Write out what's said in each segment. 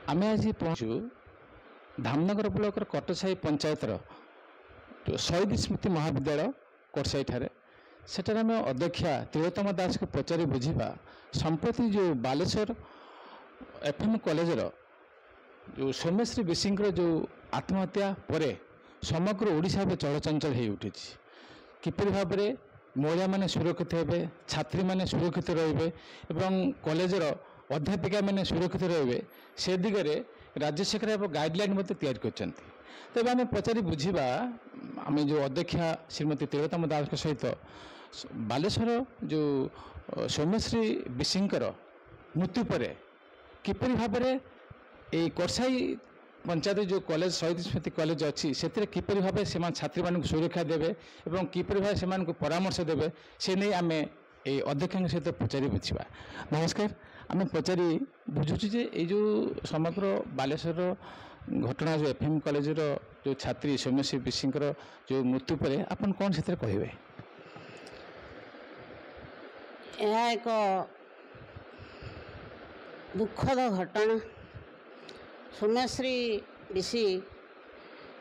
आम आज पहुँचू धामनगर ब्लॉक कटसाई पंचायतर शहीद स्मृति महाविद्यालय कोटसाई ठारे सेठार आम अध्यक्षा तिलोत्तमा दास को पचारि बुझा संप्रति जो बालेश्वर एफएम कॉलेजर जो सौम्यश्री विशी जो आत्महत्या पर समग्र ओडिशा चलचंचल हो उठी किपरि भाव में महिला माने सुरक्षित हे छात्री माने सुरक्षित रे कॉलेजर अध्यापिका माने सुरक्षित रे से दिगरे राज्य सरकार गाइडलाइन तैयारी कर तेज आम पचारि बुझा आम जो अध्यक्षा श्रीमती तिलोत्तमा दास सहित बालेश्वर जो सौम्यश्री विशी मृत्यु पर किपरि भाव में ये कोटसाई पंचायत जो कॉलेज शहीद स्मृति कॉलेज अच्छी से किपरि भाव से छात्री मान सुरक्षा देवे और किपरि भाव से परामर्श देवे से नहीं आम ये अध्यक्ष सहित पचारि बुझा। नमस्कार आम पचारि बुझुचु जे ये जो समग्र बालेश्वर घटना जो एफएम कॉलेज जो छात्री सौम्यश्री विशी जो मृत्यु पर आपन कौन से कहे? यह एक दुखद घटना। सौम्यश्री विशी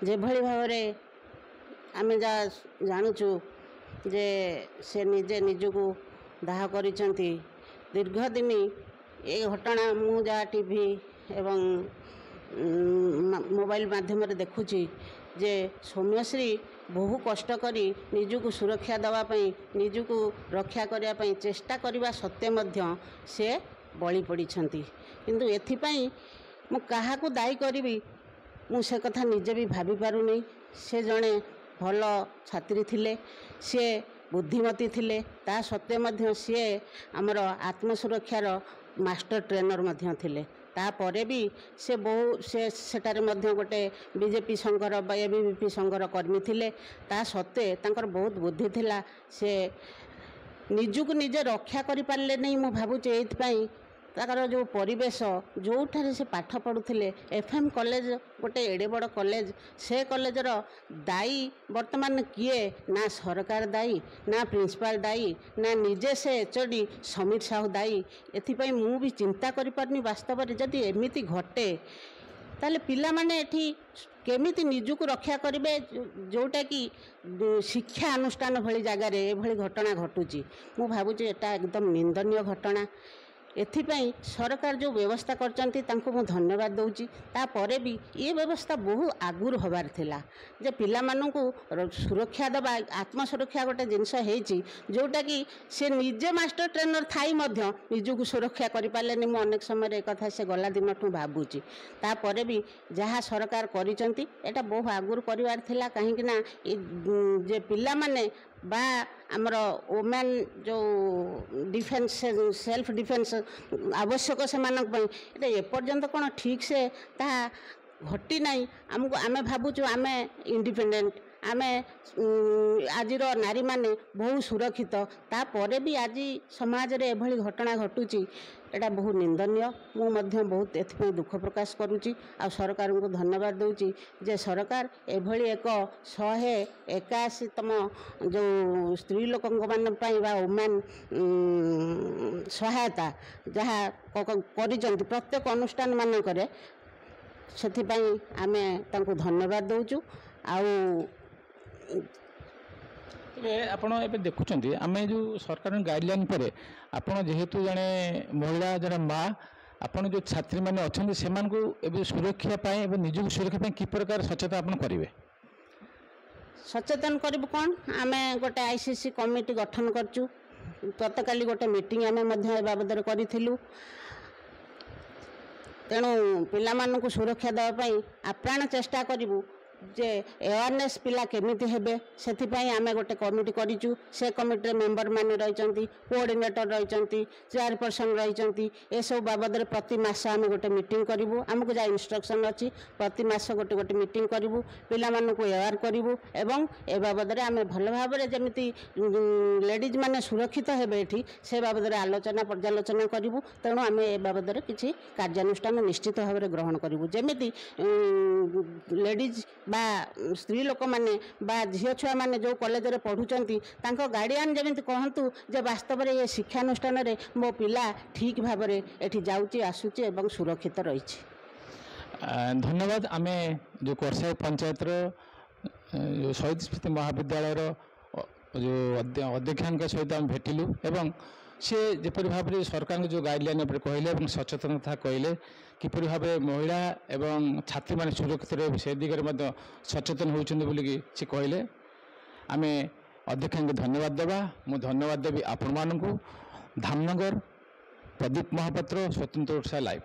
जे भली भाव आम जानूचु जे से निजे निजको दाह करिसेंती दीर्घ दिन ये घटना मु जा टीवी एवं मोबाइल माध्यम देखुची जे सौम्यश्री बहु कष्ट करी निजको सुरक्षा दवापाई निजको रक्षा करने चेष्टा करने सत्वे मध्य से बलि पड़ती किंतु एथिपाई मु काहाकू दायी करी मु से कथा निजे भी भाभी पारुनी। से जड़े भल छात्री थिले सी बुद्धिमती थिले ता सत्वे मध्य सी आमर आत्मसुरक्षार मास्टर ट्रेनर मध्य थिले तापरे भी से बहु से सेटारे मध्य गोटे बीजेपी संघर एबीवीपी संघर कर्मी थिले ता सत्वे तांकर बहुत बुद्धि थिला से निजुक निजे रक्षा करि पारले नहीं। मु भाबुचे एइथपाई ताकर जो परिवेश जो ठारे से पाठ पढ़ुले एफएम कॉलेज गोटे एडे बड़ कॉलेज से कॉलेजर दायी वर्तमान किए ना सरकार दायी ना प्रिंसिपाल दायी ना निजे से एचओडी समीर साहू दायी। एथिपाई मु भी चिंता करि पारनी वास्तव में जदि एमिति घटे ताले पिला माने एठी केमिति निजुक रक्षा करेंगे जोटा कि शिक्षा अनुष्ठान भली जगार एभली घटना घटुची। मु भावुची एटा एकदम निंदनीय घटना। एथिपाई सरकार जो व्यवस्था करचंती तांको मु धन्यवाद दउची। तापरे भी ये व्यवस्था बहु आगुर होबार थिला जे पिला माननकु सुरक्षा दबा आत्मसुरक्षा गोटे जिनस हेची जोटा कि से निजे मास्टर ट्रेनर थाई मध्य निजको सुरक्षा करि पालेनी। मु अनेक समय एक कथा से गला दिन ठू भाबुची तापरे भी जहाँ सरकार करिचंती एटा बहु आगुर परिवार थिला कहीं ना जे पिला माने बा आमर वोमेन जो डिफेन्स सेल्फ डिफेन्स आवश्यक से एपर्यंत कौन ठीक से ता घटी नहीं। आमको आमे भावुचु आमे इंडिपेंडेंट आमे आजिर नारी माने बहु सुरक्षित तापरे भी आज समाज रे एभली घटना घटुची एटा बहु निंदनीय। मु मध्य बहुत एथि दुख प्रकाश करुची आ सरकार को धन्यवाद दूची जे सरकार एभली एक 181तम जो स्त्री लोक मान बा वुमेन सहायता जहाँ करिचंती प्रत्येक अनुष्ठान मानक सेथिपाई आमे तांको धन्यवाद दउचु। आपण ए देखुं आम जो सरकार गाइडलाइन पर आपण जेहेतु जड़े महिला जड़े माँ आपण जो छात्री मैंने अच्छा से सुरक्षापी निजी सुरक्षा कि प्रकार सचेतन आप करेंगे? सचेतन करूँ कौन आम गोटे आईसीसी कमिटी गठन करचु गतकाली गोटे मीटिंग आम बाबद करूँ तेणु पिला सुरक्षा देवाई आप्राण चेष्टा करूँ जे अवेयरनेस पिला केमिति हेबे सेथिपाई आमे गोटे कमिटी करिचु। से कमिटी मेंबर माने रहिचंती कोऑर्डिनेटर रहिचंती चेयरपर्सन रहिचंती ए सब बाबद प्रति मास आमे गोटे मीटिंग करिवु। हमको जा इंस्ट्रक्शन अछि प्रति मास गोटे गोटे मीटिंग करिवु पिला मानको अवेयर करिवु एवं ए बाबद आमे भल भाव रे जेमिति लेडीज माने सुरक्षित हेबे एठी से बाबद आलोचना पर्यालोचना करिवु। तेणु आमे ए बाबद किछि कार्यानुष्ठान निश्चित भाव रे ग्रहण करिवु जेमिति लेडीज बा स्त्री लोक माने बा झील छुआ माने जो कॉलेज रे पढ़ुचंती तांको गार्डियन जेमिति कहंतु जे वास्तव रे ये शिक्षानुष्ठान रे मो पिला ठीक भाव रे एठी जाउची आसुची एवं सुरक्षित रहिछि। धन्यवाद। आमे जो कोरसाई पंचायतर जो शहीद स्मृति महाविद्यालय जो अध्यक्ष सहित आम भेटिलु एवं सी जपरी भाव में सरकार जो गाइडलाइन कहले सचेतनता कहले किपर भाव महिला एवं छात्री मान सुरक्षित रहे से दिगरे सचेतन होती सी कहले आम अध्यक्ष को धन्यवाद देवा। मु धन्यवाद देवी आपण मानू। धामनगर प्रदीप महापात्र, स्वतंत्र ओडिशा लाइव।